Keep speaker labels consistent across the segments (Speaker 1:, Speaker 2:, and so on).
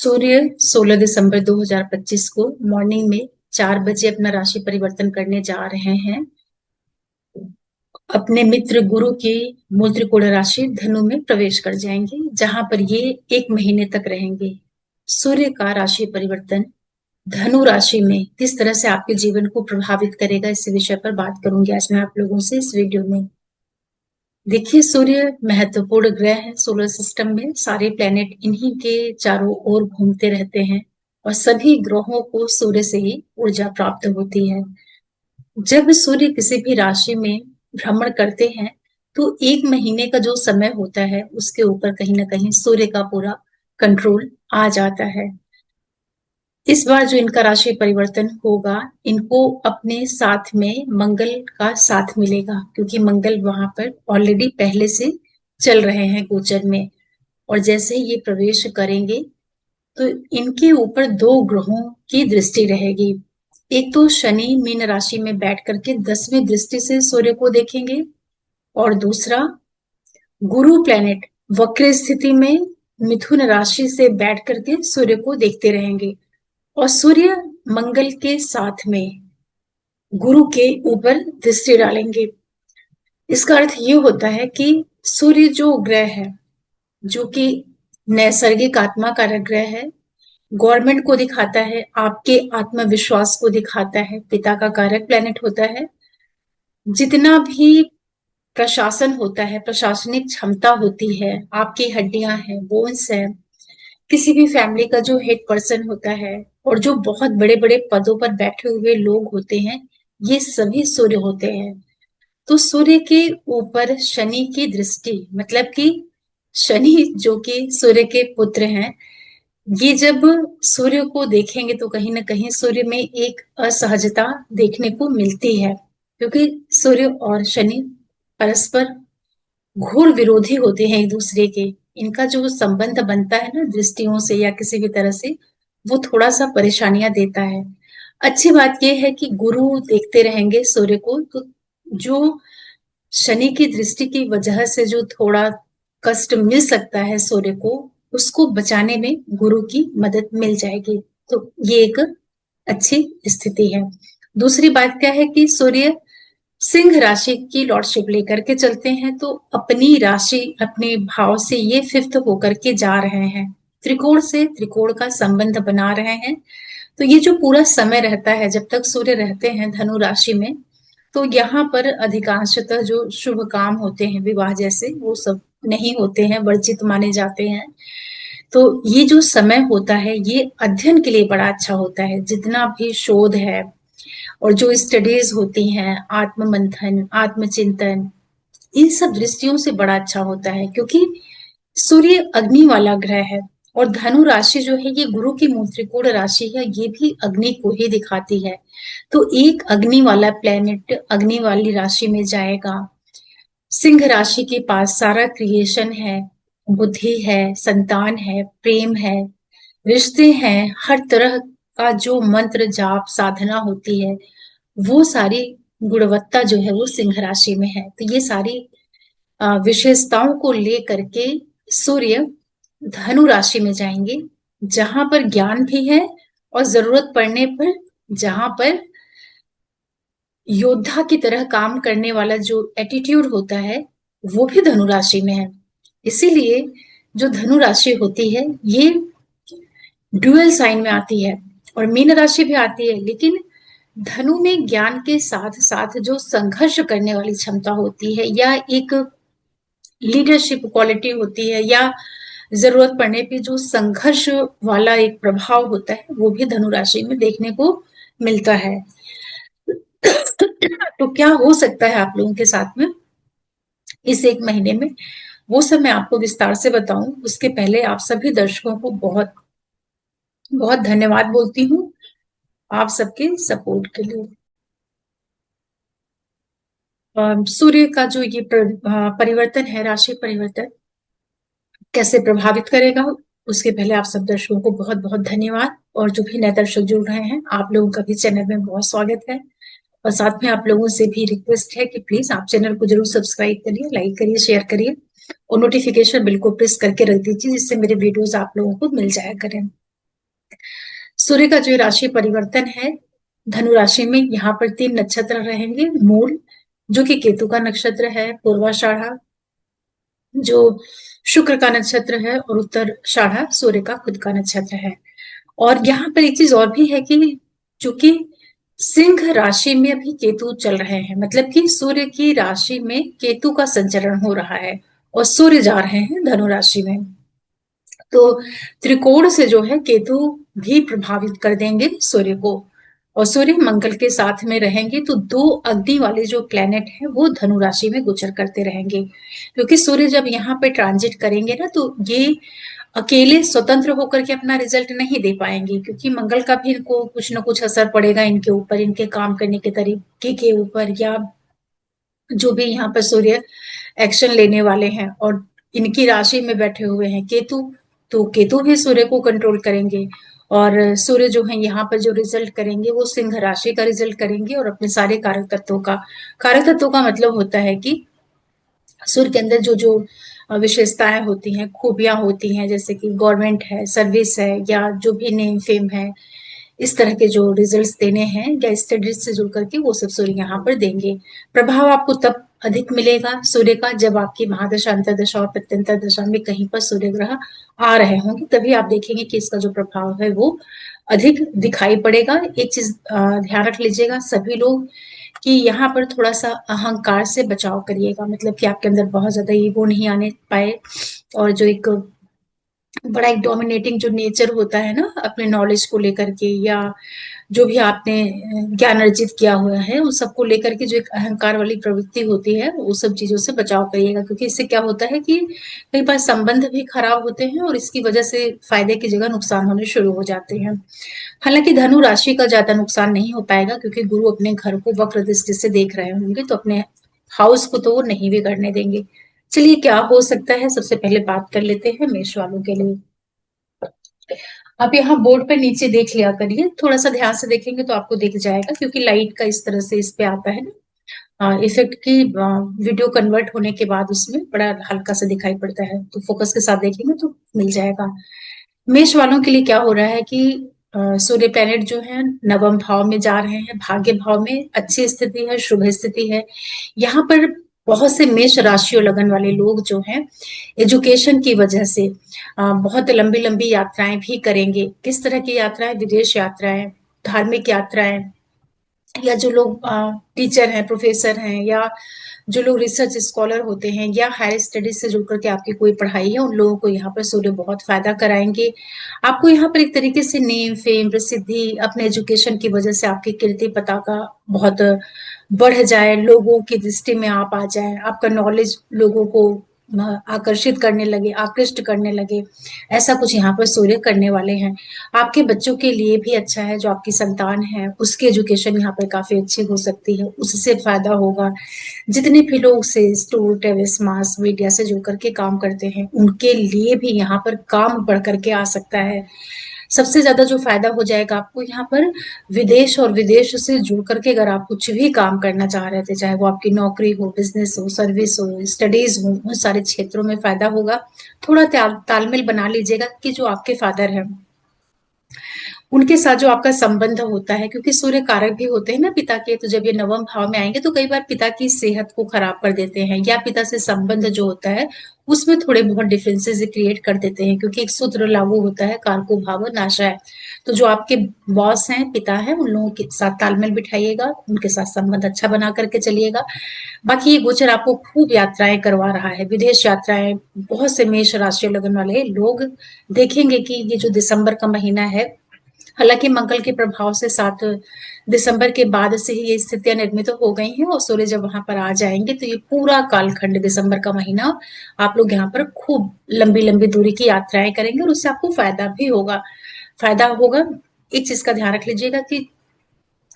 Speaker 1: सूर्य 16 दिसंबर 2025 को मॉर्निंग में 4 बजे अपना राशि परिवर्तन करने जा रहे हैं। अपने मित्र गुरु की मूल त्रिकोण राशि धनु में प्रवेश कर जाएंगे, जहां पर ये 1 महीने तक रहेंगे। सूर्य का राशि परिवर्तन धनु राशि में किस तरह से आपके जीवन को प्रभावित करेगा, इस विषय पर बात करूंगी आज मैं आप लोगों से इस वीडियो में। देखिए, सूर्य महत्वपूर्ण ग्रह है सोलर सिस्टम में। सारे प्लैनेट इन्हीं के चारों ओर घूमते रहते हैं और सभी ग्रहों को सूर्य से ही ऊर्जा प्राप्त होती है। जब सूर्य किसी भी राशि में भ्रमण करते हैं तो 1 महीने का जो समय होता है उसके ऊपर कहीं ना कहीं सूर्य का पूरा कंट्रोल आ जाता है। इस बार जो इनका राशि परिवर्तन होगा, इनको अपने साथ में मंगल का साथ मिलेगा, क्योंकि मंगल वहां पर ऑलरेडी पहले से चल रहे हैं गोचर में। और जैसे ही ये प्रवेश करेंगे तो इनके ऊपर 2 ग्रहों की दृष्टि रहेगी। एक तो शनि मीन राशि में बैठ करके 10वीं दृष्टि से सूर्य को देखेंगे, और दूसरा गुरु प्लैनेट वक्र स्थिति में मिथुन राशि से बैठ करके सूर्य को देखते रहेंगे। और सूर्य मंगल के साथ में गुरु के ऊपर दृष्टि डालेंगे। इसका अर्थ ये होता है कि सूर्य जो ग्रह है, जो कि नैसर्गिक आत्मा कारक ग्रह है, गवर्नमेंट को दिखाता है, आपके आत्मविश्वास को दिखाता है, पिता का कारक प्लेनेट होता है। जितना भी प्रशासन होता है, प्रशासनिक क्षमता होती है, आपकी हड्डियां हैं, बोन्स है, किसी भी फैमिली का जो हेड पर्सन होता है और जो बहुत बड़े बड़े पदों पर बैठे हुए लोग होते हैं, ये सभी सूर्य होते हैं। तो सूर्य के ऊपर शनि की दृष्टि, मतलब कि शनि जो कि सूर्य के पुत्र हैं, ये जब सूर्य को देखेंगे तो कहीं ना कहीं सूर्य में एक असहजता देखने को मिलती है, क्योंकि सूर्य और शनि परस्पर घोर विरोधी होते हैं एक दूसरे के। इनका जो संबंध बनता है ना दृष्टियों से या किसी भी तरह से, वो थोड़ा सा परेशानियां देता है। अच्छी बात यह है कि गुरु देखते रहेंगे सूर्य को, तो जो शनि की दृष्टि की वजह से जो थोड़ा कष्ट मिल सकता है सूर्य को, उसको बचाने में गुरु की मदद मिल जाएगी। तो ये एक अच्छी स्थिति है। दूसरी बात क्या है कि सूर्य सिंह राशि की लॉर्डशिप लेकर के चलते हैं, तो अपनी राशि अपने भाव से ये 5th होकर के जा रहे हैं, त्रिकोण से त्रिकोण का संबंध बना रहे हैं। तो ये जो पूरा समय रहता है जब तक सूर्य रहते हैं धनु राशि में, तो यहाँ पर अधिकांशतः जो शुभ काम होते हैं विवाह जैसे, वो सब नहीं होते हैं, वर्जित माने जाते हैं। तो ये जो समय होता है ये अध्ययन के लिए बड़ा अच्छा होता है। जितना भी शोध है और जो स्टडीज होती हैं, आत्म मंथन, आत्मचिंतन, इन सब दृष्टियों से बड़ा अच्छा होता है, क्योंकि सूर्य अग्नि वाला ग्रह है और धनु राशि जो है ये गुरु की मूल त्रिकोण राशि है, ये भी अग्नि को ही दिखाती है। तो एक अग्नि वाला प्लेनेट अग्नि वाली राशि में जाएगा। सिंह राशि के पास सारा क्रिएशन है, बुद्धि है, संतान है, प्रेम है, रिश्ते हैं, हर तरह का जो मंत्र जाप साधना होती है, वो सारी गुणवत्ता जो है वो सिंह राशि में है। तो ये सारी विशेषताओं को लेकर के सूर्य धनु राशि में जाएंगे, जहां पर ज्ञान भी है और जरूरत पड़ने पर जहां पर योद्धा की तरह काम करने वाला जो एटीट्यूड होता है वो भी धनु राशि में है। इसीलिए जो धनु राशि होती है ये ड्यूअल साइन में आती है और मीन राशि भी आती है, लेकिन धनु में ज्ञान के साथ साथ जो संघर्ष करने वाली क्षमता होती है या एक लीडरशिप क्वालिटी होती है या जरूरत पड़ने पे जो संघर्ष वाला एक प्रभाव होता है, वो भी धनु राशि में देखने को मिलता है। तो क्या हो सकता है आप लोगों के साथ में इस 1 महीने में, वो सब मैं आपको विस्तार से बताऊं। उसके पहले आप सभी दर्शकों को बहुत बहुत धन्यवाद बोलती हूँ आप सबके सपोर्ट के लिए। सूर्य का जो ये परिवर्तन है, राशि परिवर्तन कैसे प्रभावित करेगा, उसके पहले आप सब दर्शकों को बहुत बहुत धन्यवाद। और जो भी नए दर्शक जुड़ रहे हैं, आप लोगों का भी चैनल में बहुत स्वागत है। और साथ में आप लोगों से भी रिक्वेस्ट है कि प्लीज आप चैनल को जरूर सब्सक्राइब करिए, लाइक करिए, शेयर करिए और नोटिफिकेशन बिल को प्रेस करके रख दीजिए, जिससे मेरे वीडियोस आप लोगों को मिल जाया करें। सूर्य का जो राशि परिवर्तन है, धनु राशि में यहाँ पर 3 नक्षत्र रहेंगे। मूल, जो कि केतु का नक्षत्र है, पूर्वाषाढ़ा जो शुक्र का नक्षत्र है, और उत्तराषाढ़ा सूर्य का खुद का नक्षत्र है। और यहाँ पर एक चीज और भी है कि चूंकि सिंह राशि में अभी केतु चल रहे हैं, मतलब कि सूर्य की राशि में केतु का संचरण हो रहा है और सूर्य जा रहे हैं धनु राशि में। तो त्रिकोण से जो है केतु भी प्रभावित कर देंगे सूर्य को, और सूर्य मंगल के साथ में रहेंगे, तो 2 अग्नि वाले जो प्लेनेट हैं वो धनु राशि में गोचर करते रहेंगे। क्योंकि सूर्य जब यहाँ पे ट्रांजिट करेंगे ना, तो ये अकेले स्वतंत्र होकर के अपना रिजल्ट नहीं दे पाएंगे, क्योंकि मंगल का भी इनको कुछ ना कुछ असर पड़ेगा इनके ऊपर, इनके काम करने के तरीके के ऊपर, या जो भी यहाँ पर सूर्य एक्शन लेने वाले हैं। और इनकी राशि में बैठे हुए हैं केतु, तो केतु भी सूर्य को कंट्रोल करेंगे, और सूर्य जो है यहाँ पर जो रिजल्ट करेंगे वो सिंह राशि का रिजल्ट करेंगे, और अपने सारे कारक तत्वों का मतलब होता है कि सूर्य के अंदर जो जो विशेषताएं होती हैं, खूबियां होती हैं, जैसे कि गवर्नमेंट है, सर्विस है, या जो भी नेम फेम है, इस तरह के जो रिजल्ट्स देने हैं या स्टडीज से जुड़ करके वो सब सूर्य यहाँ पर देंगे। प्रभाव आपको तब अधिक मिलेगा सूर्य का जब आपकी महादशा, अंतरदशा और प्रत्यंतर दशा में कहीं पर सूर्य ग्रह आ रहे होंगे, तभी आप देखेंगे कि इसका जो प्रभाव है वो अधिक दिखाई पड़ेगा। एक चीज ध्यान रख लीजिएगा सभी लोग कि यहाँ पर थोड़ा सा अहंकार से बचाव करिएगा, मतलब कि आपके अंदर बहुत ज्यादा ईगो नहीं आने पाए, और जो एक बड़ा एक डोमिनेटिंग जो नेचर होता है ना अपने नॉलेज को लेकर के, या जो भी आपने ज्ञान अर्जित किया हुआ है उन सबको लेकर के जो एक अहंकार वाली प्रवृत्ति होती है, वो सब चीजों से बचाव करिएगा। क्योंकि इससे क्या होता है कि कई बार संबंध भी खराब होते हैं और इसकी वजह से फायदे की जगह नुकसान होने शुरू हो जाते हैं। हालांकि धनु राशि का ज्यादा नुकसान नहीं हो पाएगा, क्योंकि गुरु अपने घर को वक्र दृष्टि से देख रहे होंगे, तो अपने हाउस को तो वो नहीं बिगड़ने देंगे। चलिए, क्या हो सकता है सबसे पहले बात कर लेते हैं मेष वालों के लिए। आप यहाँ बोर्ड पे नीचे देख लिया करिए, थोड़ा सा ध्यान से देखेंगे तो आपको दिख जाएगा, क्योंकि लाइट का इस तरह से इस पे आता है ना इफेक्ट की, वीडियो कन्वर्ट होने के बाद उसमें बड़ा हल्का सा दिखाई पड़ता है, तो फोकस के साथ देखेंगे तो मिल जाएगा। मेष वालों के लिए क्या हो रहा है कि सूर्य प्लैनेट जो है नवम भाव में जा रहे हैं, भाग्य भाव में अच्छी स्थिति है, शुभ स्थिति है। यहाँ पर बहुत से मेष राशि और लगन वाले लोग जो हैं एजुकेशन की वजह से बहुत लंबी लंबी यात्राएं भी करेंगे। किस तरह की यात्राएं? विदेश यात्राएं, धार्मिक यात्राएं, या जो लोग टीचर हैं, प्रोफेसर हैं, या जो लोग रिसर्च स्कॉलर होते हैं, या हायर स्टडीज से जुड़ करके आपकी कोई पढ़ाई है, उन लोगों को यहाँ पर सूर्य बहुत फायदा कराएंगे। आपको यहाँ पर एक तरीके से नेम फेम, प्रसिद्धि, अपने एजुकेशन की वजह से आपकी कीर्ति पताका बहुत बढ़ जाए, लोगों की दृष्टि में आप आ जाए, आपका नॉलेज लोगों को आकर्षित करने लगे, आकृष्ट करने लगे। ऐसा कुछ यहाँ पर सूर्य करने वाले हैं। आपके बच्चों के लिए भी अच्छा है, जो आपकी संतान है उसकी एजुकेशन यहाँ पर काफी अच्छी हो सकती है, उससे फायदा होगा। जितने भी लोग से स्टूल टेविस मास मीडिया से जुड़ करके काम करते हैं, उनके लिए भी यहाँ पर काम बढ़ करके आ सकता है। सबसे ज्यादा जो फायदा हो जाएगा आपको यहाँ पर विदेश, और विदेश से जुड़ करके अगर आप कुछ भी काम करना चाह रहे थे, चाहे वो आपकी नौकरी हो, बिजनेस हो, सर्विस हो, स्टडीज हो, उन सारे क्षेत्रों में फायदा होगा। थोड़ा तालमेल बना लीजिएगा कि जो आपके फादर हैं उनके साथ जो आपका संबंध होता है, क्योंकि सूर्य कारक भी होते हैं ना पिता के, तो जब ये नवम भाव में आएंगे तो कई बार पिता की सेहत को खराब कर देते हैं, या पिता से संबंध जो होता है उसमें थोड़े बहुत डिफरेंसेस क्रिएट कर देते हैं, क्योंकि एक सूत्र लागू होता है कारको भाव नाशाय। तो जो आपके बॉस हैं, पिता है, उन लोगों के साथ तालमेल बिठाइएगा, उनके साथ संबंध अच्छा बना करके चलिएगा। बाकी ये गोचर आपको खूब यात्राएं करवा रहा है, विदेश यात्राएं। बहुत से मेष राशि लगन वाले लोग देखेंगे कि ये जो दिसंबर का महीना है, हालांकि मंगल के प्रभाव से 7 दिसंबर के बाद से ही ये स्थितियां निर्मित हो गई हैं, और सूर्य जब वहां पर आ जाएंगे तो ये पूरा कालखंड दिसंबर का महीना आप लोग यहाँ पर खूब लंबी लंबी दूरी की यात्राएं करेंगे, और उससे आपको फायदा होगा। एक चीज का ध्यान रख लीजिएगा कि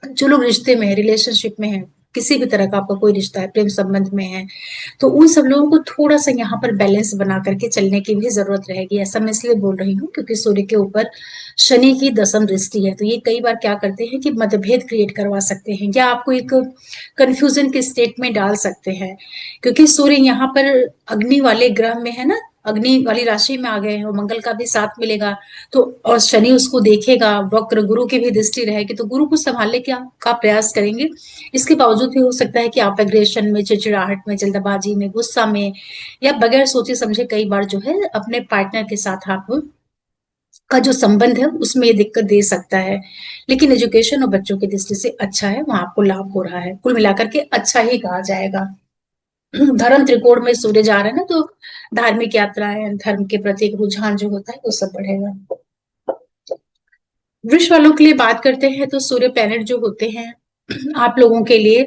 Speaker 1: जो लोग रिश्ते में है, रिलेशनशिप में है, किसी भी तरह का आपका कोई रिश्ता है, प्रेम संबंध में है, तो उन सब लोगों को थोड़ा सा यहाँ पर बैलेंस बना करके चलने की भी जरूरत रहेगी। ऐसा मैं इसलिए बोल रही हूँ क्योंकि सूर्य के ऊपर शनि की 10वीं दृष्टि है, तो ये कई बार क्या करते हैं कि मतभेद क्रिएट करवा सकते हैं, या आपको एक कंफ्यूजन के स्टेट में डाल सकते हैं। क्योंकि सूर्य यहाँ पर अग्नि वाले ग्रह में है ना, अग्नि वाली राशि में आ गए हैं और मंगल का भी साथ मिलेगा, तो और शनि उसको देखेगा, वक्र गुरु की भी दृष्टि रहेगी, तो गुरु को संभालने का प्रयास करेंगे। इसके बावजूद भी हो सकता है कि आप एग्रेशन में, चिड़चिड़ाहट में, जल्दबाजी में, गुस्सा में या बगैर सोचे समझे कई बार जो है अपने पार्टनर के साथ आप का जो संबंध है उसमें ये दिक्कत दे सकता है। लेकिन एजुकेशन और बच्चों की दृष्टि से अच्छा है, वहां आपको लाभ हो रहा है, कुल मिलाकर के अच्छा ही कहा जाएगा। धर्म त्रिकोण में सूर्य जा रहे हैं ना, तो धार्मिक यात्राएं, धर्म के प्रति एक रुझान जो होता है वो सब बढ़ेगा। वृष वालों के लिए बात करते हैं तो सूर्य प्लैनेट जो होते हैं आप लोगों के लिए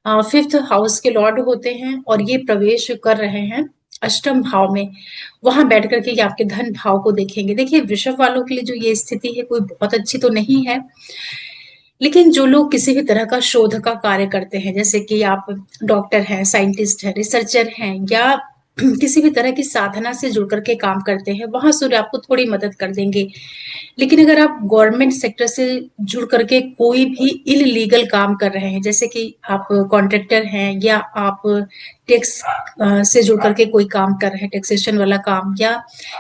Speaker 1: फिफ्थ हाउस के लॉर्ड होते हैं और ये प्रवेश कर रहे हैं अष्टम भाव में। वहां बैठ करके ये आपके धन भाव को देखेंगे। देखिए वृषभ वालों के लिए जो ये स्थिति है कोई बहुत अच्छी तो नहीं है, लेकिन जो लोग किसी भी तरह का शोध का कार्य करते हैं, जैसे कि आप डॉक्टर हैं, साइंटिस्ट हैं, रिसर्चर हैं, या किसी भी तरह की साधना से जुड़ करके काम करते हैं, वहां सूर्य आपको थोड़ी मदद कर देंगे। लेकिन अगर आप गवर्नमेंट सेक्टर से जुड़ करके कोई भी इलीगल काम कर रहे हैं, जैसे कि आप कॉन्ट्रैक्टर हैं या आप टैक्स से जुड़ करके कोई काम कर रहे हैं, टैक्सेशन वाला काम, या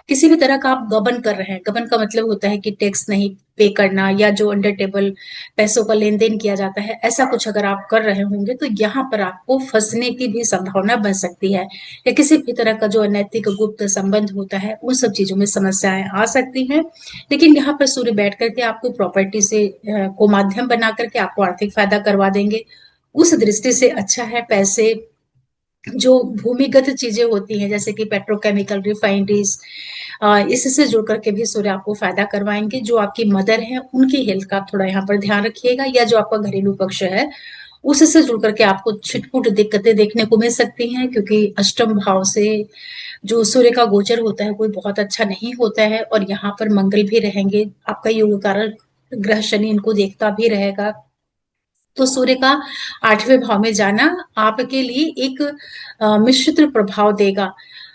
Speaker 1: किसी भी तरह का आप गबन कर रहे हैं, गबन का मतलब होता है कि टैक्स नहीं पे करना या जो अंडर टेबल पैसों का लेन देन किया जाता है, ऐसा कुछ अगर आप कर रहे होंगे तो यहाँ पर आपको फंसने की भी संभावना बन सकती है, या किसी भी तरह का जो अनैतिक गुप्त संबंध होता है उन सब चीजों में समस्याएं आ सकती हैं। लेकिन यहाँ पर सूर्य बैठ करके आपको प्रॉपर्टी से को माध्यम बना करके आपको आर्थिक फायदा करवा देंगे। उस दृष्टि से अच्छा है। पैसे जो भूमिगत चीजें होती हैं जैसे कि पेट्रोकेमिकल रिफाइनरीज, इससे जुड़ करके भी सूर्य आपको फायदा करवाएंगे। जो आपकी मदर है उनकी हेल्थ का आप थोड़ा यहाँ पर ध्यान रखिएगा, या जो आपका घरेलू पक्ष है उससे जुड़ करके आपको छिटपुट दिक्कतें देखने को मिल सकती हैं, क्योंकि अष्टम भाव से जो सूर्य का गोचर होता है कोई बहुत अच्छा नहीं होता है, और यहाँ पर मंगल भी रहेंगे, आपका योग कारक ग्रह शनि इनको देखता भी रहेगा। तो सूर्य का आठवें भाव में जाना आपके लिए एक मिश्रित प्रभाव देगा।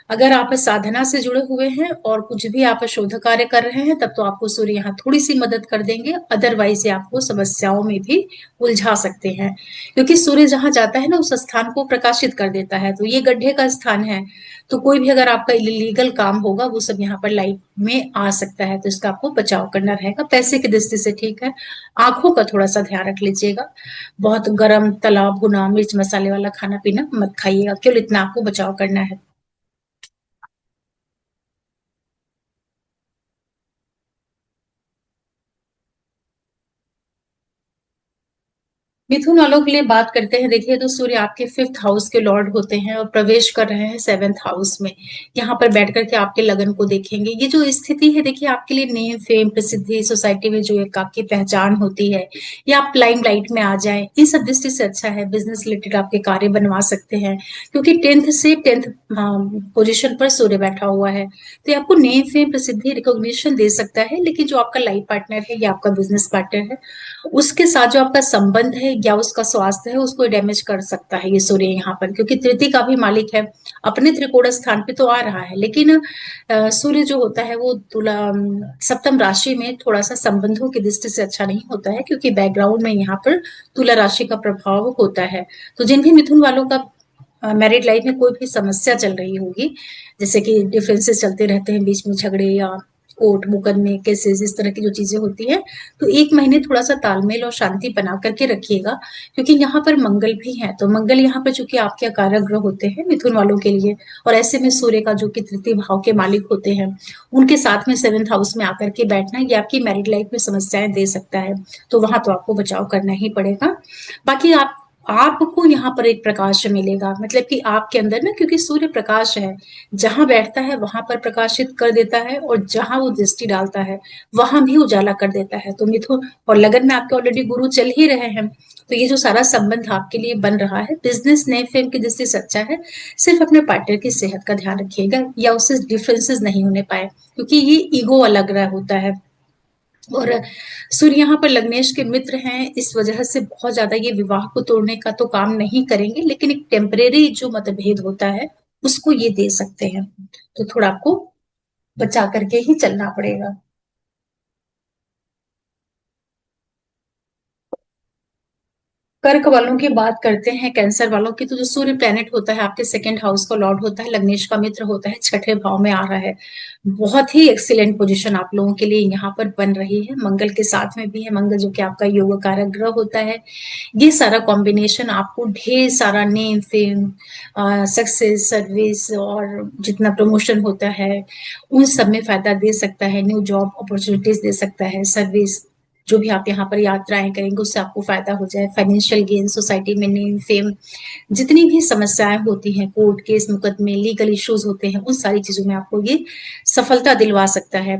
Speaker 1: अगर आप साधना से जुड़े हुए हैं और कुछ भी आप शोध कार्य कर रहे हैं तब तो आपको सूर्य यहाँ थोड़ी सी मदद कर देंगे, अदरवाइज ये आपको समस्याओं में भी उलझा सकते हैं, क्योंकि सूर्य जहां जाता है ना उस स्थान को प्रकाशित कर देता है, तो ये गड्ढे का स्थान है। तो कोई भी अगर आपका इलीगल काम होगा वो सब यहाँ पर लाइफ में आ सकता है, तो इसका आपको बचाव करना रहेगा। पैसे की दृष्टि से ठीक है। आंखों का थोड़ा सा ध्यान रख लीजिएगा, बहुत गरम तला भुना मिर्च मसाले वाला खाना पीना मत खाइएगा, केवल इतना आपको बचाव करना है। मिथुन वालों के लिए बात करते हैं। देखिए तो सूर्य आपके फिफ्थ हाउस के लॉर्ड होते हैं और प्रवेश कर रहे हैं सेवेंथ हाउस में। यहाँ पर बैठ करके आपके लगन को देखेंगे। ये जो स्थिति है देखिए आपके लिए नेम फेम प्रसिद्धि सोसाइटी में जो एक आपकी पहचान होती है, या आप लाइमलाइट में आ जाए, इन सब दृष्टि से अच्छा है। बिजनेस रिलेटेड आपके कार्य बनवा सकते हैं, क्योंकि टेंथ से टेंथ पोजिशन पर सूर्य बैठा हुआ है, तो ये आपको नेम फेम प्रसिद्धि रिकॉग्निशन दे सकता है। लेकिन जो आपका लाइफ पार्टनर है या आपका बिजनेस पार्टनर है उसके साथ जो आपका संबंध है या उसका स्वास्थ्य है उसको डैमेज कर सकता है ये सूर्य यहाँ पर, क्योंकि तृतीय का भी मालिक है, अपने त्रिकोण स्थान पे तो आ रहा है, लेकिन सूर्य जो होता है वो तुला सप्तम राशि में थोड़ा सा संबंधों की दृष्टि से अच्छा नहीं होता है, क्योंकि बैकग्राउंड में यहाँ पर तुला राशि का प्रभाव होता है। तो जिन भी मिथुन वालों का मैरिड लाइफ में कोई भी समस्या चल रही होगी, जैसे कि डिफरेंसेस चलते रहते हैं बीच में, झगड़े या कोर्ट मुकदमे केसेस इस तरह की जो चीजें होती हैं, तो एक महीने थोड़ा सा तालमेल और शांति बना करके रखिएगा, क्योंकि यहाँ पर मंगल भी है। तो मंगल यहाँ पर चूंकि आपके कारक ग्रह होते हैं मिथुन वालों के लिए, और ऐसे में सूर्य का जो कि तृतीय भाव के मालिक होते हैं उनके साथ में सेवेंथ हाउस में आकर के बैठना ये आपकी मैरिड लाइफ में समस्याएं दे सकता है। तो वहां तो आपको बचाव करना ही पड़ेगा। बाकी आपको यहाँ पर एक प्रकाश मिलेगा, मतलब कि आपके अंदर ना, क्योंकि सूर्य प्रकाश है, जहां बैठता है वहां पर प्रकाशित कर देता है, और जहां वो दृष्टि डालता है वहां भी उजाला कर देता है। तो मिथुन और लगन में आपके ऑलरेडी गुरु चल ही रहे हैं, तो ये जो सारा संबंध आपके लिए बन रहा है बिजनेस नए फेम की दृष्टि से अच्छा है। सिर्फ अपने पार्टनर की सेहत का ध्यान रखिएगा या उससे डिफरेंसेस नहीं होने पाए, क्योंकि ये ईगो वाला ग्रह होता है। और सूर्य यहाँ पर लग्नेश के मित्र हैं, इस वजह से बहुत ज्यादा ये विवाह को तोड़ने का तो काम नहीं करेंगे, लेकिन एक टेम्परेरी जो मतभेद होता है उसको ये दे सकते हैं। तो थोड़ा आपको बचा करके ही चलना पड़ेगा। कर्क वालों की बात करते हैं, कैंसर वालों की, तो जो सूर्य प्लेनेट होता है आपके सेकंड हाउस का लॉर्ड होता है, लग्नेश का मित्र होता है, छठे भाव में आ रहा है। बहुत ही एक्सीलेंट पोजीशन आप लोगों के लिए यहाँ पर बन रही है। मंगल के साथ में भी है, मंगल जो कि आपका योग कारक ग्रह होता है। ये सारा कॉम्बिनेशन आपको ढेर सारा नेम फेम, सक्सेस, सर्विस और जितना प्रमोशन होता है उन सब में फायदा दे सकता है। न्यू जॉब अपॉर्चुनिटीज दे सकता है। सर्विस जो भी आप यहाँ पर यात्राएं करेंगे उससे आपको फायदा हो जाए। फाइनेंशियल गेन, सोसाइटी में नेम फेम, जितनी भी समस्याएं होती हैं, कोर्ट केस मुकदमे, लीगल इश्यूज होते हैं, उन सारी चीजों में आपको ये सफलता दिलवा सकता है।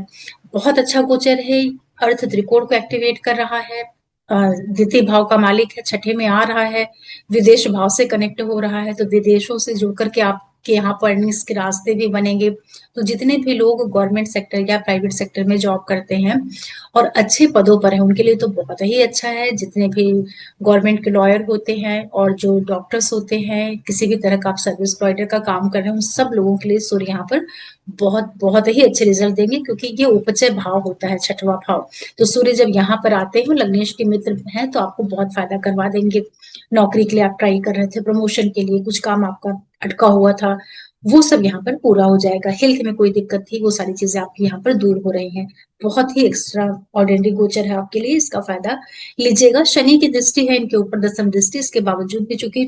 Speaker 1: बहुत अच्छा गोचर है। अर्थ त्रिकोण को एक्टिवेट कर रहा है। द्वितीय भाव का मालिक है, छठे में आ रहा है। विदेश भाव से कनेक्ट हो रहा है, तो विदेशों से जुड़ करके आपके यहाँ पर अर्निंग्स के रास्ते भी बनेंगे। तो जितने भी लोग गवर्नमेंट सेक्टर या प्राइवेट सेक्टर में जॉब करते हैं और अच्छे पदों पर हैं, उनके लिए तो बहुत ही अच्छा है। जितने भी गवर्नमेंट के लॉयर होते हैं और जो डॉक्टर्स होते हैं, किसी भी तरह का आप सर्विस प्रोवाइडर का काम कर रहे हैं, उन सब लोगों के लिए सूर्य यहाँ पर बहुत बहुत ही अच्छे रिजल्ट देंगे, क्योंकि ये उपचय भाव होता है, छठवां भाव। तो सूर्य जब यहाँ पर आते हैं, लग्नेश के मित्र हैं, तो आपको बहुत फायदा करवा देंगे। नौकरी के लिए आप ट्राई कर रहे थे, प्रमोशन के लिए कुछ काम आपका अटका हुआ था, वो सब यहाँ पर पूरा हो जाएगा। हेल्थ में कोई दिक्कत थी, वो सारी चीजें आपकी यहाँ पर दूर हो रही हैं। बहुत ही एक्स्ट्रा ऑर्डिनरी गोचर है आपके लिए, इसका फायदा लीजिएगा। शनि की दृष्टि है इनके ऊपर, दसम दृष्टि, इसके बावजूद भी चूंकि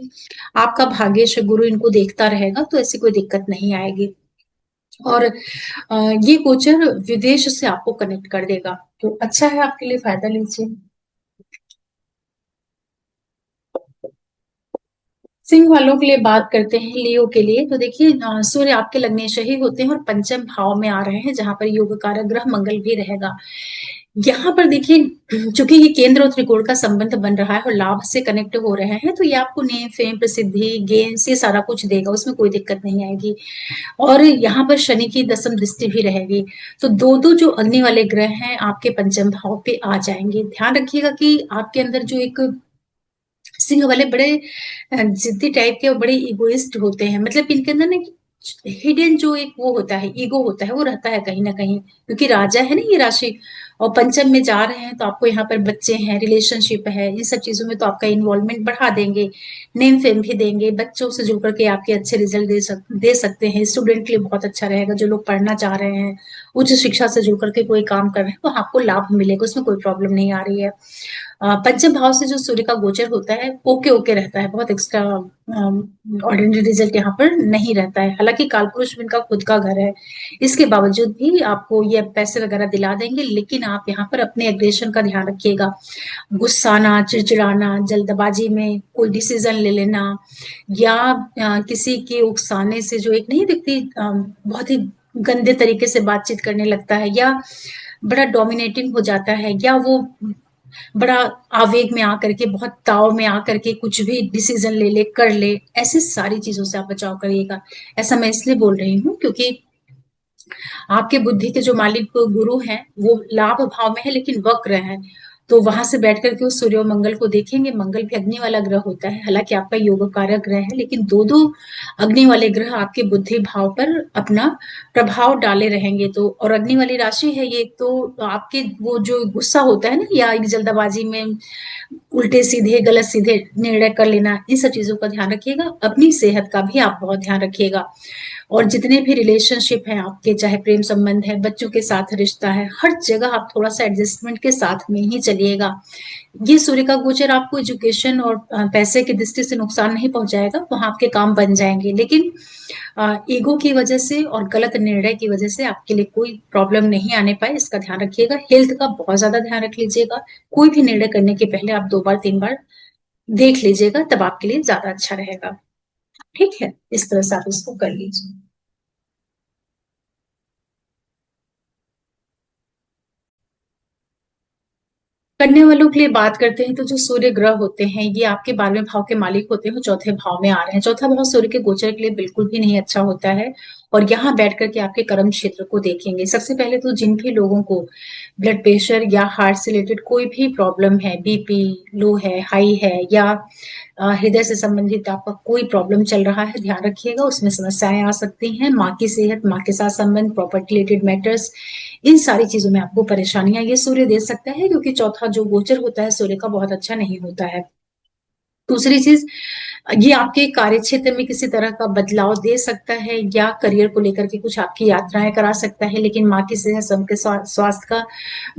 Speaker 1: आपका भाग्येश गुरु इनको देखता रहेगा, तो ऐसी कोई दिक्कत नहीं आएगी। और ये गोचर विदेश से आपको कनेक्ट कर देगा, तो अच्छा है आपके लिए, फायदा लीजिए। सिंह वालों के लिए बात करते हैं, लियो के लिए, तो देखिए सूर्य आपके लग्नेश ही होते हैं और पंचम भाव में आ रहे हैं, जहां पर योग कारक ग्रह मंगल भी रहेगा। यहाँ पर देखिए, चूंकि ये केंद्र और त्रिकोण का संबंध बन रहा है और लाभ से कनेक्ट हो रहे हैं, तो ये आपको नेम फेम, प्रसिद्धि, गेन्स, ये सारा कुछ देगा, उसमें कोई दिक्कत नहीं आएगी। और यहाँ पर शनि की दसम दृष्टि भी रहेगी, तो दो दो जो अग्नि वाले ग्रह हैं आपके पंचम भाव पे आ जाएंगे। ध्यान रखिएगा कि आपके अंदर जो एक सिंह वाले बड़े जिद्दी टाइप के और बड़े इगोइस्ट होते हैं, मतलब इनके अंदर ना हिडन जो एक वो होता है, ईगो होता है, वो रहता है कहीं ना कहीं, क्योंकि राजा है ना ये राशि, और पंचम में जा रहे हैं, तो आपको यहाँ पर बच्चे हैं, रिलेशनशिप है, इन सब चीजों में तो आपका इन्वॉल्वमेंट बढ़ा देंगे। नेम फेम भी देंगे, बच्चों से जुड़ करके आपके अच्छे रिजल्ट दे सकते हैं। स्टूडेंट के लिए बहुत अच्छा रहेगा, जो लोग पढ़ना चाह रहे हैं, उच्च शिक्षा से जुड़ करके कोई काम कर रहे हैं, तो आपको लाभ मिलेगा, उसमें कोई प्रॉब्लम नहीं आ रही है। पंचम भाव से जो सूर्य का गोचर होता है, ओके ओके रहता है, बहुत एक्स्ट्रा ऑर्डिनरी रिजल्ट यहाँ पर नहीं रहता है। हालांकि कालपुरुष में इनका खुद का घर है, इसके बावजूद भी आपको ये पैसे वगैरह दिला देंगे, लेकिन आप यहाँ पर अपने एग्रेशन का ध्यान रखिएगा। गुस्साना, चिड़चिड़ाना, जल्दबाजी में कोई डिसीजन ले लेना, या किसी के उकसाने से, जो एक नहीं व्यक्ति बहुत ही गंदे तरीके से बातचीत करने लगता है, या बड़ा डोमिनेटिंग हो जाता है, या वो बड़ा आवेग में आकर के, बहुत ताव में आकर के कुछ भी डिसीजन ले ले, कर ले, ऐसी सारी चीजों से आप बचाव करिएगा। ऐसा मैं इसलिए बोल रही हूँ क्योंकि आपके बुद्धि के जो मालिक गुरु हैं वो लाभ भाव में है, लेकिन वक्र है, तो वहां से बैठ करके उस सूर्य और मंगल को देखेंगे। मंगल भी अग्नि वाला ग्रह होता है, हालांकि आपका योग कारक ग्रह है, लेकिन दो दो अग्नि वाले ग्रह आपके बुद्धि भाव पर अपना प्रभाव डाले रहेंगे। तो और अग्नि वाली राशि है ये, तो आपके वो जो गुस्सा होता है ना, या एक जल्दबाजी में उल्टे सीधे गलत सीधे निर्णय कर लेना, इन सब चीजों का ध्यान रखिएगा। अपनी सेहत का भी आप बहुत ध्यान रखिएगा। और जितने भी रिलेशनशिप हैं आपके, चाहे प्रेम संबंध है, बच्चों के साथ रिश्ता है, हर जगह आप थोड़ा सा एडजस्टमेंट के साथ में ही चलिएगा। ये सूर्य का गोचर आपको एजुकेशन और पैसे की दृष्टि से नुकसान नहीं पहुंचाएगा, वहां आपके काम बन जाएंगे, लेकिन ईगो की वजह से और गलत निर्णय की वजह से आपके लिए कोई प्रॉब्लम नहीं आने पाए, इसका ध्यान रखिएगा। हेल्थ का बहुत ज्यादा ध्यान रख लीजिएगा। कोई भी निर्णय करने के पहले आप 2 बार 3 बार देख लीजिएगा, तब आपके लिए ज्यादा अच्छा रहेगा। ठीक है, इस तरह से आप इसको कर लीजिए। कन्या वालों के लिए बात करते हैं, तो जो सूर्य ग्रह होते हैं ये आपके 12वें भाव के मालिक होते हैं, वो चौथे भाव में आ रहे हैं। चौथा भाव सूर्य के गोचर के लिए बिल्कुल भी नहीं अच्छा होता है, और यहाँ बैठ करके आपके कर्म क्षेत्र को देखेंगे। सबसे पहले तो जिन भी लोगों को ब्लड प्रेशर या हार्ट से रिलेटेड कोई भी प्रॉब्लम है, बीपी लो है, हाई है, या हृदय से संबंधित आपका कोई प्रॉब्लम चल रहा है, ध्यान रखिएगा, उसमें समस्याएं आ सकती हैं। माँ की सेहत, माँ के साथ संबंध, प्रॉपर्टी रिलेटेड मैटर्स, इन सारी चीजों में आपको परेशानियां ये सूर्य दे सकता है, क्योंकि चौथा जो गोचर होता है सूर्य का बहुत अच्छा नहीं होता है। दूसरी चीज, ये आपके कार्य क्षेत्र में किसी तरह का बदलाव दे सकता है या करियर को लेकर के कुछ आपकी यात्राएं करा सकता है, लेकिन माँ की सेहत, सबके स्वास्थ्य का,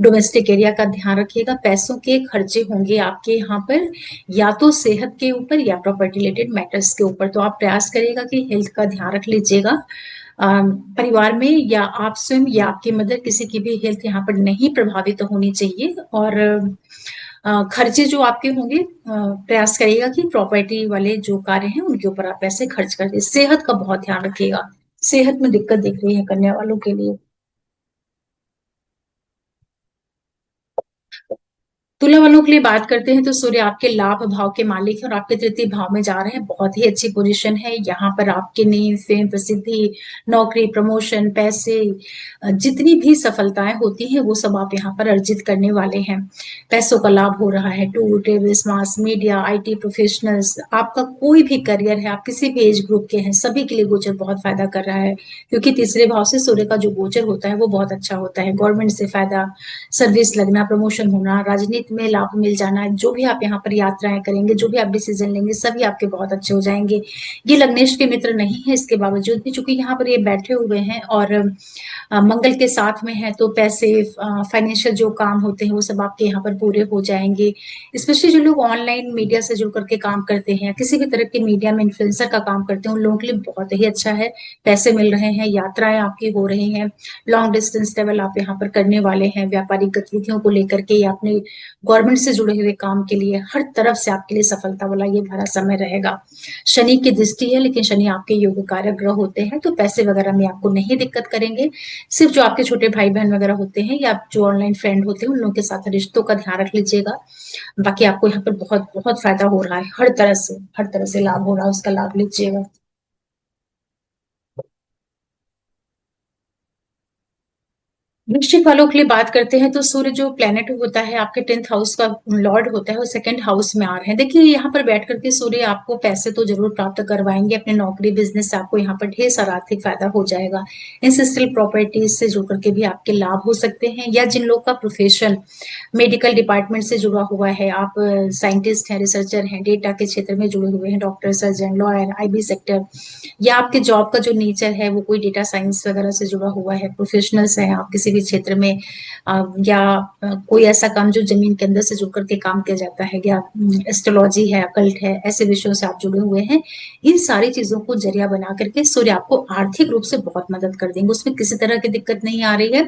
Speaker 1: डोमेस्टिक एरिया का ध्यान रखिएगा। पैसों के खर्चे होंगे आपके यहाँ पर या तो सेहत के ऊपर या प्रॉपर्टी रिलेटेड मैटर्स के ऊपर, तो आप प्रयास करिएगा कि हेल्थ का ध्यान रख लीजिएगा। परिवार में या आप स्वयं या आपकी मदर, किसी की भी हेल्थ यहाँ पर नहीं प्रभावित होनी चाहिए। और खर्चे जो आपके होंगे, प्रयास करिएगा कि प्रॉपर्टी वाले जो कार्य हैं उनके ऊपर आप पैसे खर्च कर दे। सेहत का बहुत ध्यान रखिएगा, सेहत में दिक्कत दिख रही है कन्या वालों के लिए। तुला वालों के लिए बात करते हैं तो सूर्य आपके लाभ भाव के मालिक है और आपके तृतीय भाव में जा रहे हैं। बहुत ही अच्छी पोजीशन है यहाँ पर। आपके नेम, फेम, प्रसिद्धि, नौकरी, प्रमोशन, पैसे, जितनी भी सफलताएं होती हैं वो सब आप यहाँ पर अर्जित करने वाले हैं। पैसों का लाभ हो रहा है। Tour, travels, mass media, IT professionals, आपका कोई भी करियर है, आप किसी भी एज ग्रुप के हैं, सभी के लिए गोचर बहुत फायदा कर रहा है, क्योंकि तीसरे भाव से सूर्य का जो गोचर होता है वो बहुत अच्छा होता है। गवर्नमेंट से फायदा, सर्विस लगना, प्रमोशन होना, राजनीति में लाभ मिल जाना, जो भी आप यहाँ पर यात्राएं करेंगे, जो भी आप डिसीजन लेंगे, सभी आपके बहुत अच्छे हो जाएंगे। ये लग्नेश के मित्र नहीं है, इसके बावजूद भी चूंकि यहाँ पर ये बैठे हुए हैं और मंगल के साथ में है, तो पैसे, फाइनेंशियल जो काम होते हैं वो सब आपके यहाँ पर पूरे हो जाएंगे। स्पेशली जो लोग ऑनलाइन मीडिया से जुड़ करके काम करते हैं, किसी भी तरह के मीडिया में इन्फ्लुएंसर का काम करते हैं, उन लोगों के लिए बहुत ही अच्छा है। पैसे मिल रहे हैं, यात्राएं आपकी हो रही हैं, लॉन्ग डिस्टेंस ट्रेवल आप यहाँ पर करने वाले हैं, व्यापारिक गतिविधियों को लेकर के या अपने गवर्नमेंट से जुड़े हुए काम के लिए, हर तरफ से आपके लिए सफलता वाला ये भरा समय रहेगा। शनि की दृष्टि है, लेकिन शनि आपके योग कारक ग्रह होते हैं, तो पैसे वगैरह में आपको नहीं दिक्कत करेंगे। सिर्फ जो आपके छोटे भाई बहन वगैरह होते हैं या जो ऑनलाइन फ्रेंड होते हैं, उन लोगों के साथ रिश्तों का ध्यान रख लीजिएगा। बाकी आपको यहाँ पर बहुत बहुत फायदा हो रहा है, हर तरह से लाभ हो रहा है, उसका लाभ लीजिएगा। वृश्चिक वालों के लिए बात करते हैं तो सूर्य जो प्लेनेट होता है आपके 10th हाउस का लॉर्ड होता है, वो सेकंड हाउस में आ रहे हैं। देखिए यहाँ पर बैठ करके सूर्य आपको पैसे तो जरूर प्राप्त करवाएंगे, अपने नौकरी बिजनेस से आपको यहाँ पर ढेर सारा आर्थिक फायदा हो जाएगा। इंसेस्ट्रियल प्रॉपर्टीज से जुड़ करके भी आपके लाभ हो सकते हैं, या जिन लोग का प्रोफेशन मेडिकल डिपार्टमेंट से जुड़ा हुआ है, आप साइंटिस्ट हैं, रिसर्चर हैं, डेटा के क्षेत्र में जुड़े हुए हैं, doctor, surgeon, lawyer, IB sector, या आपके जॉब का जो नेचर है वो कोई डेटा साइंस वगैरह से जुड़ा हुआ है, प्रोफेशनल्स हैं आप किसी भी क्षेत्र में, या कोई ऐसा काम जो जमीन के अंदर से जुड़ करके काम किया जाता है, या एस्ट्रोलॉजी है, अकल्ट है, ऐसे विषयों से आप जुड़े हुए हैं, इन सारी चीजों को जरिया बना करके सूर्य आपको आर्थिक रूप से बहुत मदद कर देंगे। उसमें किसी तरह की दिक्कत नहीं आ रही है,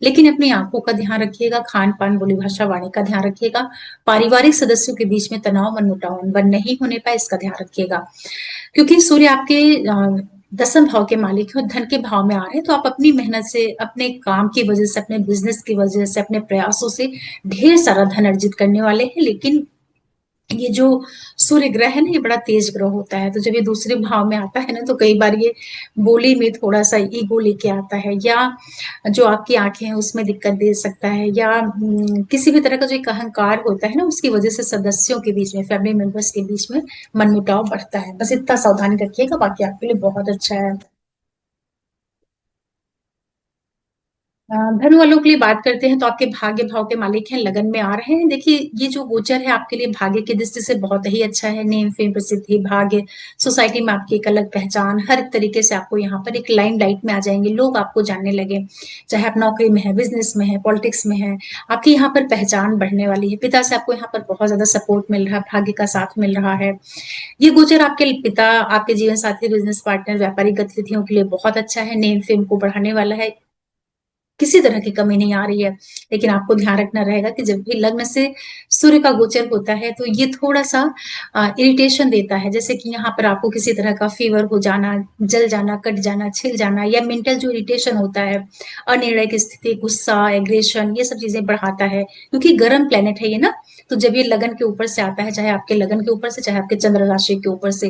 Speaker 1: लेकिन अपनी आंखों का ध्यान रखिएगा, खान पान, बोली भाषा, वाणी का ध्यान रखिएगा। पारिवारिक सदस्यों के बीच में तनाव, मनमुटाव बन नहीं होने पाए, इसका ध्यान रखिएगा। क्योंकि सूर्य आपके 10th भाव के मालिक है और धन के भाव में आ रहे हैं, तो आप अपनी मेहनत से, अपने काम की वजह से, अपने बिजनेस की वजह से, अपने प्रयासों से ढेर सारा धन अर्जित करने वाले हैं। लेकिन ये जो सूर्य ग्रह है ना, ये बड़ा तेज ग्रह होता है, तो जब ये दूसरे भाव में आता है ना, तो कई बार ये बोली में थोड़ा सा ईगो लेके आता है, या जो आपकी आंखें हैं उसमें दिक्कत दे सकता है, या किसी भी तरह का जो एक अहंकार होता है ना, उसकी वजह से सदस्यों के बीच में, फैमिली मेंबर्स के बीच में मनमुटाव बढ़ता है। बस इतना सावधानी रखिएगा, बाकी आपके लिए बहुत अच्छा है। धनु वालों के लिए बात करते हैं तो आपके भाग्य भाव के मालिक हैं, लगन में आ रहे हैं। देखिए ये जो गोचर है आपके लिए भाग्य की दृष्टि से बहुत ही अच्छा है। नेम, फेम, प्रसिद्धि, भाग्य, सोसाइटी में आपकी एक अलग पहचान, हर तरीके से आपको यहाँ पर एक लाइन लाइट में आ जाएंगे, लोग आपको जानने लगे, चाहे आप नौकरी में है, बिजनेस में है, पॉलिटिक्स में है, आपकी यहाँ पर पहचान बढ़ने वाली है। पिता से आपको यहाँ पर बहुत ज्यादा सपोर्ट मिल रहा है, भाग्य का साथ मिल रहा है। ये गोचर आपके पिता, आपके जीवन साथी, बिजनेस पार्टनर, व्यापारिक गतिविधियों के लिए बहुत अच्छा है, नेम फेम को बढ़ाने वाला है, किसी तरह की कमी नहीं आ रही है। लेकिन आपको ध्यान रखना रहेगा कि जब भी लग्न से सूर्य का गोचर होता है तो ये थोड़ा सा इरिटेशन देता है, जैसे कि यहाँ पर आपको किसी तरह का फीवर हो जाना, जल जाना, कट जाना, छिल जाना, या मेंटल जो इरिटेशन होता है, अनिर्णय की स्थिति, गुस्सा, एग्रेशन, ये सब चीजें बढ़ाता है, क्योंकि गर्म प्लेनेट है ये ना। तो जब ये लगन के ऊपर से आता है, चाहे आपके लगन के ऊपर से, चाहे आपके चंद्र राशि के ऊपर से,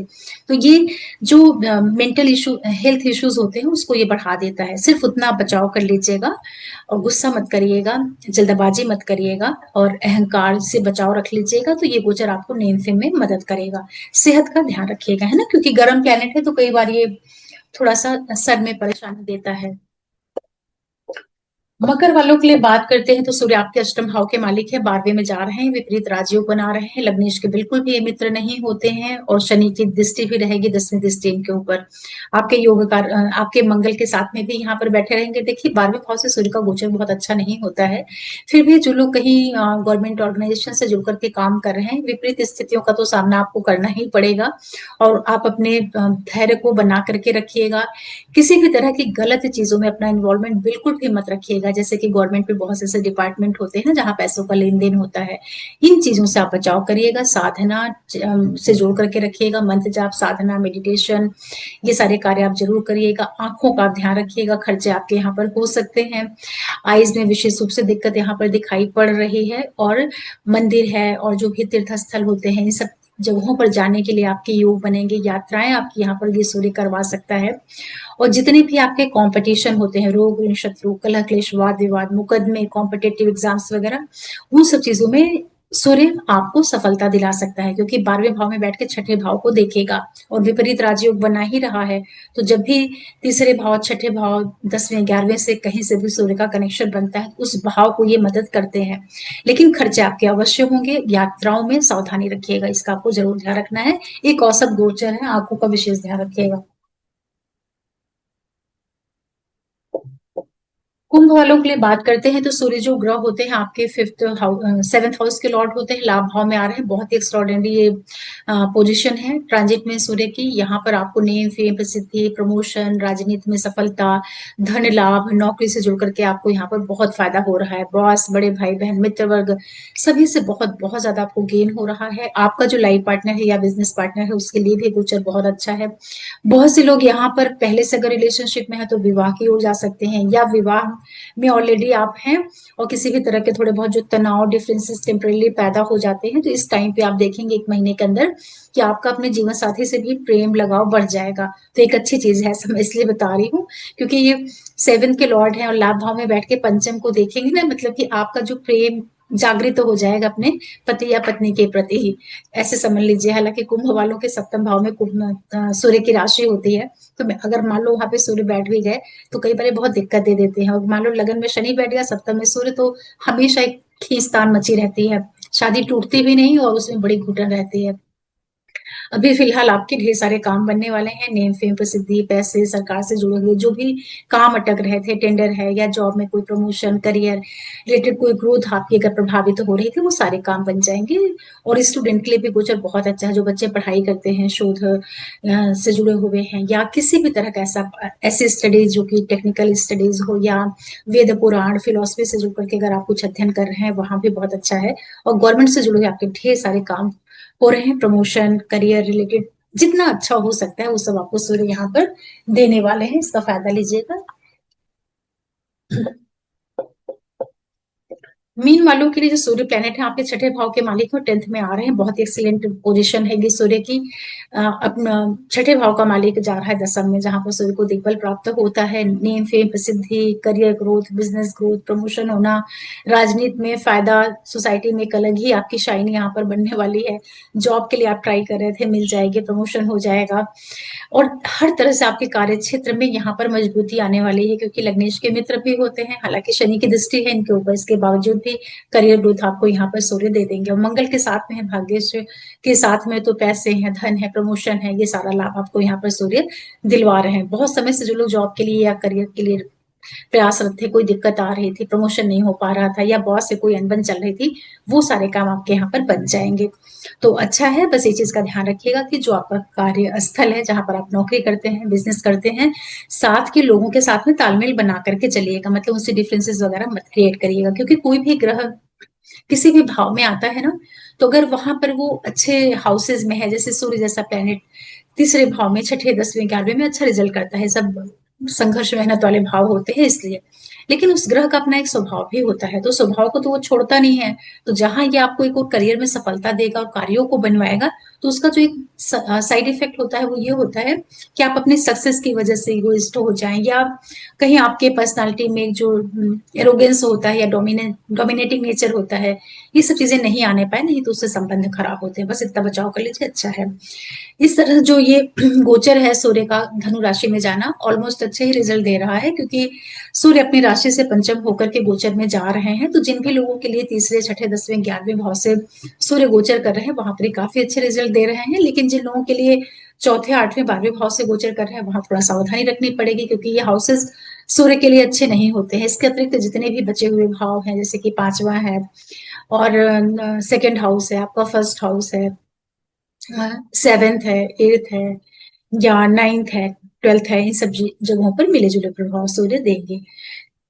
Speaker 1: तो ये जो मेंटल इशू, हेल्थ इश्यूज होते हैं, उसको ये बढ़ा देता है। सिर्फ उतना बचाव कर लीजिएगा और गुस्सा मत करिएगा, जल्दबाजी मत करिएगा, और अहंकार से बचाव रख लीजिएगा, तो ये गोचर आपको नेम फेम में मदद करेगा। सेहत का ध्यान रखिएगा, है ना, क्योंकि गर्म प्लेनेट है तो कई बार ये थोड़ा सा सर में परेशानी देता है। मकर वालों के लिए बात करते हैं तो सूर्य आपके अष्टम भाव के मालिक है, 12वें में जा रहे हैं, विपरीत राजयोग बना रहे हैं, लग्नेश के बिल्कुल भी ये मित्र नहीं होते हैं और शनि की दृष्टि भी रहेगी, 10वीं दृष्टि इनके ऊपर। आपके आपके मंगल के साथ में भी यहाँ पर बैठे रहेंगे। देखिए 12वें भाव से सूर्य का गोचर बहुत अच्छा नहीं होता है, फिर भी जो लोग कहीं गवर्नमेंट ऑर्गेनाइजेशन से जुड़ करके काम कर रहे हैं, विपरीत स्थितियों का तो सामना आपको करना ही पड़ेगा और आप अपने धैर्य को बना करके रखिएगा। किसी भी तरह की गलत चीजों में अपना इन्वॉल्वमेंट बिल्कुल भी मत रखिएगा, जैसे कि गवर्नमेंट में बहुत से ऐसे डिपार्टमेंट होते हैं ना जहाँ पैसों का लेन देन होता है, इन चीजों से आप बचाव करिएगा। साधना से जोड़ करके रखिएगा, मंत्र जाप, साधना, मेडिटेशन, ये सारे कार्य आप जरूर करिएगा। आंखों का आप ध्यान रखिएगा, खर्चे आपके यहाँ पर हो सकते हैं। आईज में विशेष रूप से दिक्कत यहाँ पर दिखाई पड़ रही है और मंदिर है और जो भी तीर्थ स्थल होते हैं इन सब जगहों पर जाने के लिए आपके योग बनेंगे। यात्राएं आपकी यहाँ पर ये सूर्य करवा सकता है और जितने भी आपके कंपटीशन होते हैं, रोग ऋण शत्रु कलह क्लेश वाद विवाद मुकदमे कॉम्पिटेटिव एग्जाम्स वगैरह, उन सब चीजों में सूर्य आपको सफलता दिला सकता है, क्योंकि 12वें भाव में बैठ के छठे भाव को देखेगा और विपरीत राजयोग बना ही रहा है। तो जब भी तीसरे भाव, छठे भाव, 10वें 11वें से कहीं से भी सूर्य का कनेक्शन बनता है उस भाव को ये मदद करते हैं। लेकिन खर्चे आपके अवश्य होंगे, यात्राओं में सावधानी रखिएगा, इसका आपको जरूर ध्यान रखना है। एक औसत गोचर है, आंखों का विशेष ध्यान रखिएगा। कुंभ वालों के लिए बात करते हैं तो सूर्य जो ग्रह होते हैं आपके फिफ्थ हाउस, सेवेंथ हाउस के लॉर्ड होते हैं, लाभ भाव में आ रहे हैं। बहुत ही एक्स्ट्रॉर्डिनरी ये पोजीशन है ट्रांजिट में सूर्य की। यहाँ पर आपको नेम फेम प्रसिद्धि प्रमोशन, राजनीति में सफलता, धन लाभ, नौकरी से जुड़ करके आपको यहाँ पर बहुत फायदा हो रहा है। बॉस, बड़े भाई बहन, मित्र वर्ग, सभी से बहुत बहुत ज्यादा आपको गेन हो रहा है। आपका जो लाइफ पार्टनर है या बिजनेस पार्टनर है उसके लिए भी गोचर बहुत अच्छा है। बहुत से लोग यहाँ पर पहले से अगर रिलेशनशिप में है तो विवाह की ओर जा सकते हैं, या विवाह में ऑलरेडी आप हैं और किसी भी तरह के थोड़े बहुत जो तनाव डिफरेंसेस टेम्परेली पैदा हो जाते हैं तो इस टाइम पे आप देखेंगे 1 महीने के अंदर कि आपका अपने जीवन साथी से भी प्रेम लगाव बढ़ जाएगा। तो एक अच्छी चीज है, ऐसा मैं इसलिए बता रही हूँ क्योंकि ये 7 के लॉर्ड है और लाभ भाव में बैठ के पंचम को देखेंगे ना, मतलब कि आपका जो प्रेम जागृत तो हो जाएगा अपने पति या पत्नी के प्रति ही, ऐसे समझ लीजिए। हालांकि कुंभ वालों के सप्तम भाव में सूर्य की राशि होती है, तो अगर मान लो वहां पे सूर्य बैठ भी गए तो कई बार बहुत दिक्कत दे देते हैं। और मान लो लगन में शनि बैठ गया, सप्तम में सूर्य, तो हमेशा एक खींचतान मची रहती है, शादी टूटती भी नहीं और उसमें बड़ी घुटन रहती है। अभी फिलहाल आपके ढेर सारे काम बनने वाले हैं, नेम फेम प्रसिद्धि, पैसे, सरकार से जुड़े हुए जो भी काम अटक रहे थे, टेंडर है या जॉब में कोई प्रमोशन, करियर रिलेटेड कोई ग्रोथ आपकी अगर प्रभावित हो रही थी, वो सारे काम बन जाएंगे। और स्टूडेंट के लिए भी गोचर बहुत अच्छा है, जो बच्चे पढ़ाई करते हैं, शोध से जुड़े हुए हैं या किसी भी तरह का ऐसा ऐसी स्टडीज जो कि टेक्निकल स्टडीज हो या वेद पुराण फिलोसफी से जुड़ करके अगर आप कुछ अध्ययन कर रहे हैं वहां भी बहुत अच्छा है। और गवर्नमेंट से जुड़े हुए आपके ढेर सारे काम हो रहे हैं, प्रमोशन करियर रिलेटेड जितना अच्छा हो सकता है वो सब आपको सूर्य यहाँ पर देने वाले हैं, इसका फायदा लीजिएगा। मीन वालों के लिए जो सूर्य प्लेनेट है आपके छठे भाव के मालिक और 10th में आ रहे हैं, बहुत ही एक्सीलेंट पोजीशन है ये सूर्य की। अपना छठे भाव का मालिक जा रहा है दसम में, जहां पर सूर्य को दिग्बल प्राप्त होता है। नेम फेम प्रसिद्धि, career growth, business growth, promotion होना, राजनीति में फायदा, सोसाइटी में एक अलग ही आपकी शाइन यहाँ पर बनने वाली है। जॉब के लिए आप ट्राई कर रहे थे, मिल जाएगी, प्रमोशन हो जाएगा और हर तरह से आपके कार्य क्षेत्र में यहाँ पर मजबूती आने वाली है, क्योंकि लग्नेश के मित्र भी होते हैं। हालांकि शनि की दृष्टि है इनके ऊपर, इसके बावजूद भी करियर ग्रोथ आपको यहाँ पर सूर्य दे देंगे। और मंगल के साथ में है, भाग्येश के साथ में, तो पैसे हैं, धन है, प्रमोशन है, ये सारा लाभ आपको यहाँ पर सूर्य दिलवा रहे हैं। बहुत समय से जो लोग जॉब के लिए या करियर के लिए प्रयासरत थे, कोई दिक्कत आ रही थी, प्रमोशन नहीं हो पा रहा था या बॉस से कोई अनबन चल रही थी, वो सारे काम आपके यहाँ पर बन जाएंगे। तो अच्छा है, बस ये चीज का ध्यान रखिएगा कि जो आपका कार्य स्थल है जहां पर आप नौकरी करते हैं, बिजनेस करते हैं, साथ के लोगों के साथ में तालमेल बना करके चलिएगा, मतलब उनसे डिफरेंसेस वगैरह मत क्रिएट करिएगा। क्योंकि कोई भी ग्रह किसी भी भाव में आता है ना, तो अगर वहां पर वो अच्छे हाउसेज में है, जैसे सूर्य जैसा प्लेनेट तीसरे भाव में, छठे 10वें 11वें में अच्छा रिजल्ट करता है, सब संघर्ष मेहनत वाले भाव होते हैं इसलिए। लेकिन उस ग्रह का अपना एक स्वभाव भी होता है, तो स्वभाव को तो वो छोड़ता नहीं है। तो जहां ये आपको एक और करियर में सफलता देगा और कार्यों को बनवाएगा, तो उसका जो एक साइड इफेक्ट होता है वो ये होता है कि आप अपने सक्सेस की वजह से इगोइस्ट हो जाएं, या कहीं आपके पर्सनालिटी में जो एरोगेंस होता है या डोमिनेटिंग नेचर होता है, ये सब चीजें नहीं आने पाए, नहीं तो उससे संबंध खराब होते हैं। बस इतना बचाव कर लीजिए, अच्छा है। इस तरह जो ये गोचर है सूर्य का धनु राशि में जाना ऑलमोस्ट अच्छे ही रिजल्ट दे रहा है, क्योंकि सूर्य अपनी राशि से पंचम होकर के गोचर में जा रहे हैं। तो जिन भी लोगों के लिए तीसरे, छठे, 10वें, 11वें भाव से सूर्य गोचर कर रहे हैं वहां पर काफी अच्छे रिजल्ट दे रहे हैं। लेकिन जिन लोगों के लिए चौथे, 8वें, 12वें भाव से गोचर कर रहे हैं वहां थोड़ा सावधानी रखनी पड़ेगी, क्योंकि ये हाउसेस सूर्य के लिए अच्छे नहीं होते हैं। इसके अतिरिक्त जितने भी बचे हुए भाव हैं, जैसे कि 5वां है और सेकेंड हाउस है आपका, फर्स्ट हाउस है, 7th है, 8th है या 9th है, 12th है, इन सब जगहों पर मिले जुले प्रभाव सूर्य देंगे।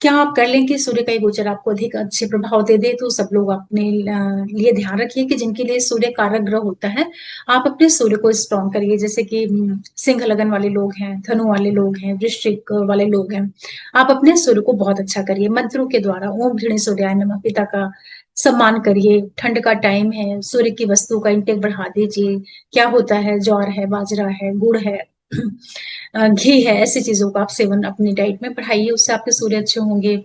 Speaker 1: क्या आप कर लें कि सूर्य का ये गोचर आपको अधिक अच्छे प्रभाव दे दे? तो सब लोग अपने लिए ध्यान रखिए कि जिनके लिए सूर्य कारक ग्रह होता है, आप अपने सूर्य को स्ट्रॉन्ग करिए। जैसे कि सिंह लगन वाले लोग हैं, धनु वाले लोग हैं, वृश्चिक वाले लोग हैं, आप अपने सूर्य को बहुत अच्छा करिए मंत्रों के द्वारा। ओम घृणी सूर्याय नमः, पिता का सम्मान करिए। ठंड का टाइम है, सूर्य की वस्तु का इंटेक बढ़ा दीजिए। क्या होता है, ज्वार है, बाजरा है, गुड़ है, घी है, ऐसी चीजों का आप सेवन अपनी डाइट में बढ़ाइए, उससे आपके सूर्य अच्छे होंगे।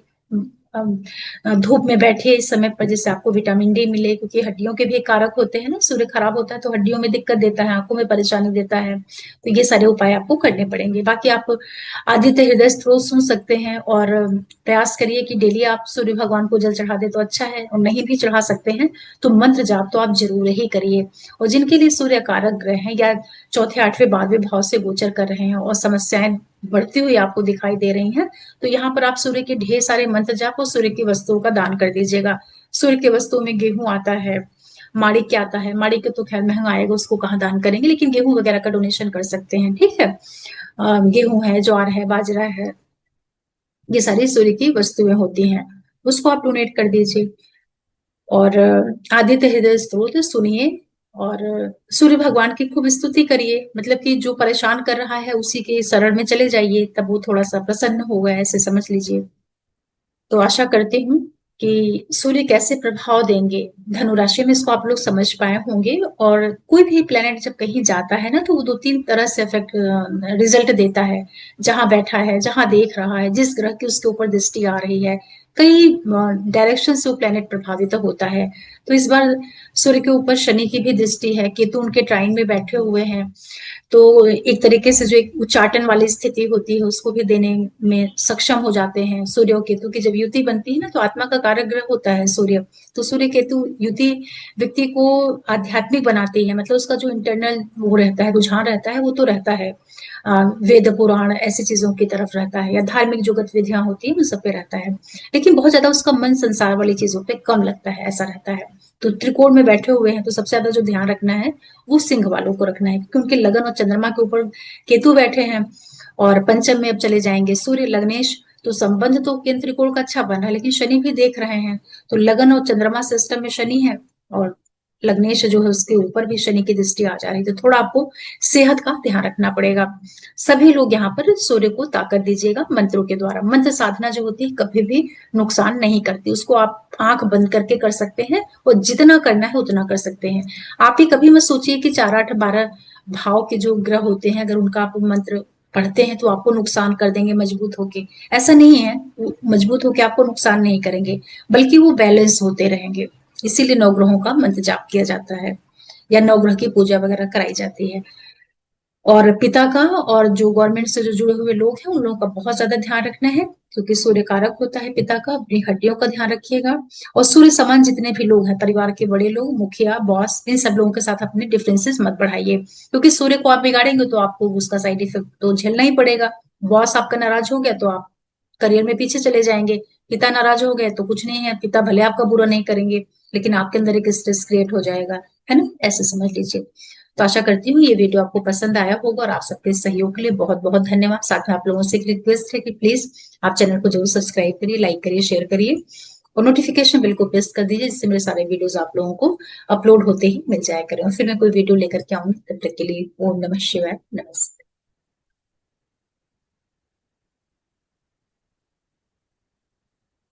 Speaker 1: धूप में बैठिए इस समय पर, जिससे आपको विटामिन डी मिले, क्योंकि हड्डियों के भी कारक होते हैं ना। सूर्य खराब होता है तो हड्डियों में दिक्कत देता है, आंखों में परेशानी देता है। तो ये सारे उपाय आपको करने पड़ेंगे। बाकी आप आदित्य हृदय स्त्रोत सुन सकते हैं, और प्रयास करिए कि डेली आप सूर्य भगवान को जल चढ़ा दे तो अच्छा है, और नहीं भी चढ़ा सकते हैं तो मंत्र जाप तो आप जरूर ही करिए। और जिनके लिए सूर्य कारक ग्रह हैं या चौथे, 8वें, 12वें भाव से गोचर कर रहे हैं और समस्याएं बढ़ती हुई आपको दिखाई दे रही हैं, तो यहाँ पर आप सूर्य के ढेर सारे मंत्र जाप और सूर्य की वस्तुओं का दान कर दीजिएगा। सूर्य की वस्तुओं में गेहूं आता है, माणिक्य आता है। माणिक्य तो खैर महंगा आएगा, उसको कहाँ दान करेंगे, लेकिन गेहूं वगैरह का डोनेशन कर सकते हैं, ठीक है। गेहूं है, ज्वार है, बाजरा है, ये सारी सूर्य की वस्तुएं होती हैं, उसको आप डोनेट कर दीजिए। और आदित्य हृदय स्तोत्र सुनिए, और सूर्य भगवान की खूब स्तुति करिए। मतलब कि जो परेशान कर रहा है उसी के शरण में चले जाइए, तब वो थोड़ा सा प्रसन्न होगा, ऐसे समझ लीजिए। तो आशा करती हूँ कि सूर्य कैसे प्रभाव देंगे धनु राशि में, इसको आप लोग समझ पाए होंगे। और कोई भी प्लेनेट जब कहीं जाता है ना, तो वो 2-3 तरह से इफेक्ट रिजल्ट देता है। जहां बैठा है, जहां देख रहा है, जिस ग्रह की उसके ऊपर दृष्टि आ रही है, कई डायरेक्शन से वो प्लेनेट प्रभावित होता है। तो इस बार सूर्य के ऊपर शनि की भी दृष्टि है, केतु उनके ट्राइन में बैठे हुए हैं। तो एक तरीके से जो एक उच्चाटन वाली स्थिति होती है उसको भी देने में सक्षम हो जाते हैं। सूर्य और केतु की जब युति बनती है ना, तो आत्मा का कारक ग्रह होता है सूर्य। तो सूर्य केतु युति व्यक्ति को आध्यात्मिक बनाती है, मतलब उसका जो इंटरनल वो रहता है, रुझान रहता है, वो तो रहता है वेद पुराण ऐसी चीजों की तरफ रहता है, या धार्मिक जो गतिविधियां होती है उन सब पे रहता है। लेकिन बहुत ज्यादा उसका मन संसार वाली चीजों पे कम लगता है, ऐसा रहता है। तो त्रिकोण में बैठे हुए हैं, तो सबसे ज्यादा जो ध्यान रखना है वो सिंह वालों को रखना है, क्योंकि उनके लगन और चंद्रमा के ऊपर केतु बैठे हैं। और पंचम में अब चले जाएंगे सूर्य लग्नेश। तो संबंध तो केंद्र त्रिकोण का अच्छा बना है, लेकिन शनि भी देख रहे हैं। तो लगन और चंद्रमा सिस्टम में शनि है, और लग्नेश जो है उसके ऊपर भी शनि की दृष्टि आ जा रही है। तो थोड़ा आपको सेहत का ध्यान रखना पड़ेगा। सभी लोग यहाँ पर सूर्य को ताकत दीजिएगा मंत्रों के द्वारा। मंत्र साधना जो होती है कभी भी नुकसान नहीं करती, उसको आप आंख बंद करके कर सकते हैं, और जितना करना है उतना कर सकते हैं। आप ही कभी मत सोचिए कि 4, 8, 12 भाव के जो ग्रह होते हैं, अगर उनका आप मंत्र पढ़ते हैं तो आपको नुकसान कर देंगे मजबूत होके। ऐसा नहीं है, वो मजबूत होके आपको नुकसान नहीं करेंगे, बल्कि वो बैलेंस होते रहेंगे। इसीलिए नवग्रहों का मंत्र जाप किया जाता है, या नवग्रह की पूजा वगैरह कराई जाती है। और पिता का और जो गवर्नमेंट से जो जुड़े हुए लोग हैं उन लोगों का बहुत ज्यादा ध्यान रखना है, क्योंकि सूर्य कारक होता है पिता का। अपनी हड्डियों का ध्यान रखिएगा। और सूर्य समान जितने भी लोग हैं, परिवार के बड़े लोग, मुखिया, बॉस, इन सब लोगों के साथ अपने डिफरेंसेस मत बढ़ाइए, क्योंकि सूर्य को आप बिगाड़ेंगे तो आपको उसका साइड इफेक्ट तो झेलना ही पड़ेगा। बॉस आपका नाराज हो गया तो आप करियर में पीछे चले जाएंगे। पिता नाराज हो गए तो कुछ नहीं है, पिता भले आपका बुरा नहीं करेंगे, लेकिन आपके अंदर एक स्ट्रेस क्रिएट हो जाएगा, है ना, ऐसे समझ लीजिए। तो आशा करती हूँ ये वीडियो आपको पसंद आया होगा, और आप सबके सहयोग के लिए बहुत बहुत धन्यवाद। साथ में आप लोगों से एक रिक्वेस्ट है कि प्लीज आप चैनल को जरूर सब्सक्राइब करिए, लाइक करिए, शेयर करिए, और नोटिफिकेशन बिल को प्रेस कर दीजिए, जिससे मेरे सारे वीडियोस आप लोगों को अपलोड होते ही मिल जाया करें। और फिर मैं कोई वीडियो लेकर के आऊंगी, तब तक के लिए ओम नमः शिवाय, नमस्ते।